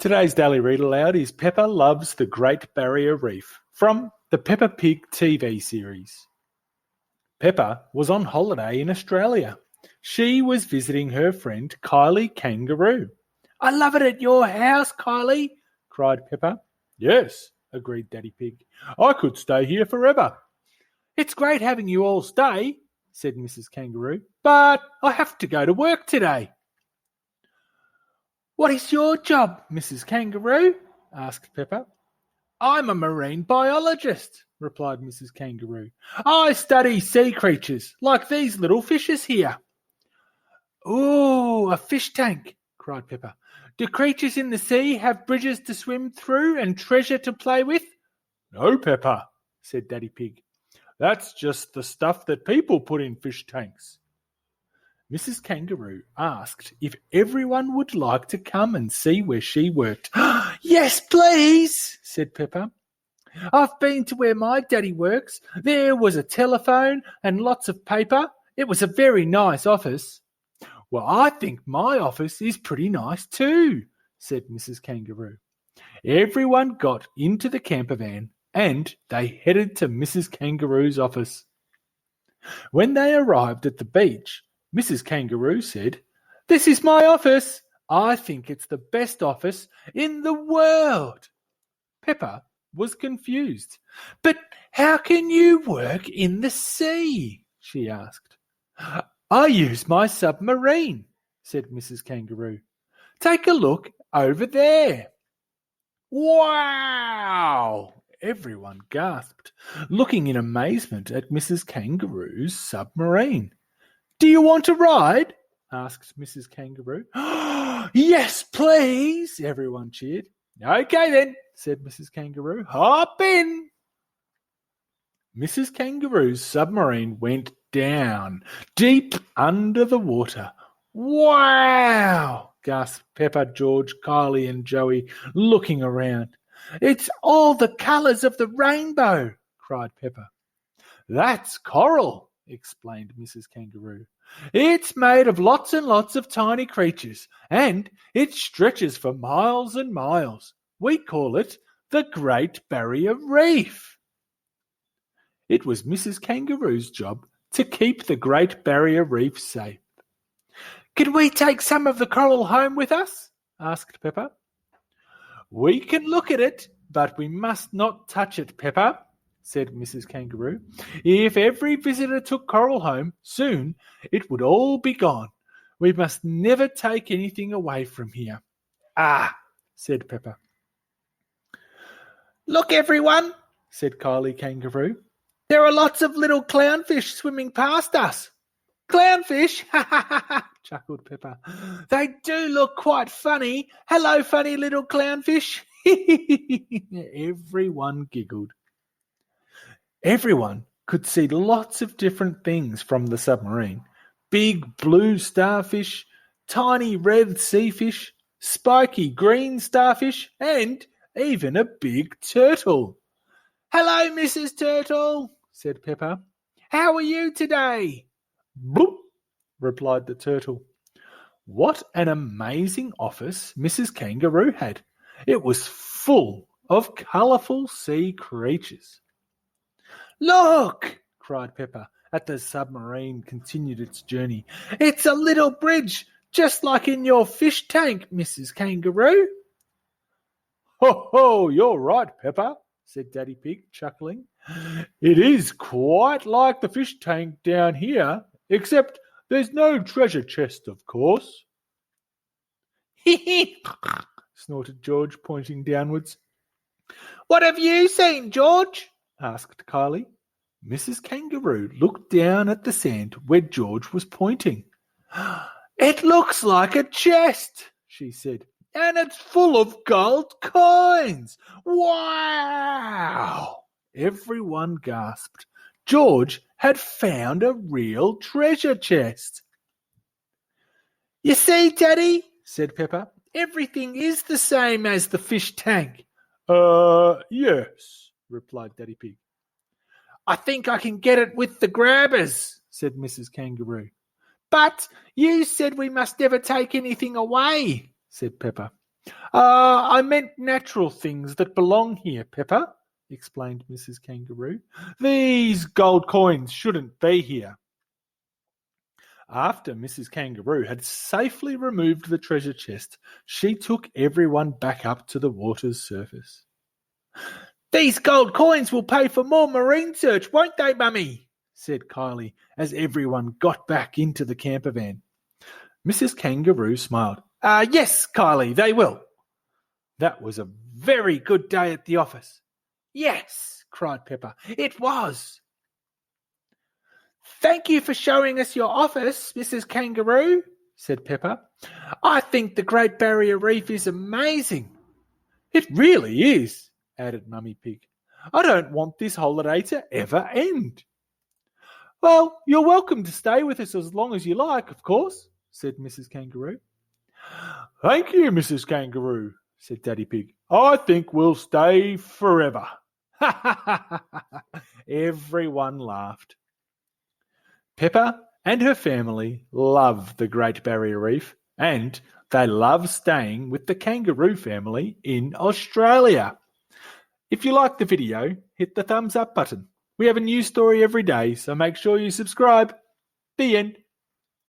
Today's Daily Read Aloud is Peppa Loves the Great Barrier Reef from the Peppa Pig TV series. Peppa was on holiday in Australia. She was visiting her friend Kylie Kangaroo. "I love it at your house, Kylie," cried Peppa. "Yes," agreed Daddy Pig. "I could stay here forever." "It's great having you all stay," said Mrs. Kangaroo, "but I have to go to work today." "What is your job, Mrs. Kangaroo?" asked Peppa. "I'm a marine biologist," replied Mrs. Kangaroo. "I study sea creatures like these little fishes here." "Ooh, a fish tank," cried Peppa. "Do creatures in the sea have bridges to swim through and treasure to play with?" "No, Peppa," said Daddy Pig. "That's just the stuff that people put in fish tanks." Mrs. Kangaroo asked if everyone would like to come and see where she worked. "Yes, please," said Peppa. "I've been to where my daddy works. There was a telephone and lots of paper. It was a very nice office." "Well, I think my office is pretty nice too," said Mrs. Kangaroo. Everyone got into the camper van and they headed to Mrs. Kangaroo's office. When they arrived at the beach, Mrs. Kangaroo said, "This is my office. I think it's the best office in the world." Peppa was confused. "But how can you work in the sea?" she asked. "I use my submarine," said Mrs. Kangaroo. "Take a look over there." "Wow!" everyone gasped, looking in amazement at Mrs. Kangaroo's submarine. "Do you want to ride?" asked Mrs. Kangaroo. "Yes, please," everyone cheered. "Okay then," said Mrs. Kangaroo. "Hop in." Mrs. Kangaroo's submarine went down, deep under the water. "Wow!" gasped Peppa, George, Kylie and Joey, looking around. "It's all the colours of the rainbow," cried Peppa. "That's coral," explained Mrs. Kangaroo. "It's made of lots and lots of tiny creatures, and it stretches for miles and miles. We call it the Great Barrier Reef." It was Mrs. Kangaroo's job to keep the Great Barrier Reef safe. "Can we take some of the coral home with us?" asked Peppa. "We can look at it, but we must not touch it, Peppa," said Mrs. Kangaroo. "If every visitor took coral home, soon it would all be gone. We must never take anything away from here." "Ah," said Peppa. "Look, everyone," said Kylie Kangaroo. "There are lots of little clownfish swimming past us." "Clownfish?" chuckled Peppa. "They do look quite funny. Hello, funny little clownfish." Everyone giggled. Everyone could see lots of different things from the submarine. Big blue starfish, tiny red sea fish, spiky green starfish, and even a big turtle. "Hello, Mrs. Turtle," said Peppa. "How are you today?" "Bloop," replied the turtle. What an amazing office Mrs. Kangaroo had. It was full of colourful sea creatures. "Look!" cried Peppa as the submarine continued its journey. "It's a little bridge, just like in your fish tank, Mrs. Kangaroo." "Ho, ho, you're right, Peppa," said Daddy Pig, chuckling. "It is quite like the fish tank down here, except there's no treasure chest, of course." "Hee snorted George, pointing downwards. "What have you seen, George?" asked Kylie. Mrs. Kangaroo looked down at the sand where George was pointing. "It looks like a chest," she said, "and it's full of gold coins. Wow!" Everyone gasped. George had found a real treasure chest. "You see, Daddy," said Peppa, "everything is the same as the fish tank." Yes," replied Daddy Pig. "I think I can get it with the grabbers," said Mrs. Kangaroo. "But you said we must never take anything away," said Peppa. I meant natural things that belong here, Peppa, explained Mrs. Kangaroo. These gold coins shouldn't be here. After Mrs. Kangaroo had safely removed the treasure chest, she took everyone back up to the water's surface. These gold coins will pay for more marine search, won't they, Mummy? Said Kylie as everyone got back into the camper van. Mrs. Kangaroo smiled. Yes, Kylie, they will. That was a very good day at the office. Yes, cried Peppa. It was. Thank you for showing us your office, Mrs. Kangaroo, said Peppa. I think the Great Barrier Reef is amazing. It really is, added Mummy Pig. I don't want this holiday to ever end. Well, you're welcome to stay with us as long as you like, of course, said Mrs. Kangaroo. Thank you, Mrs. Kangaroo, said Daddy Pig. I think we'll stay forever. Everyone laughed. Peppa and her family love the Great Barrier Reef, and they love staying with the kangaroo family in Australia. If you like the video, hit the thumbs up button. We have a new story every day, so make sure you subscribe. The end.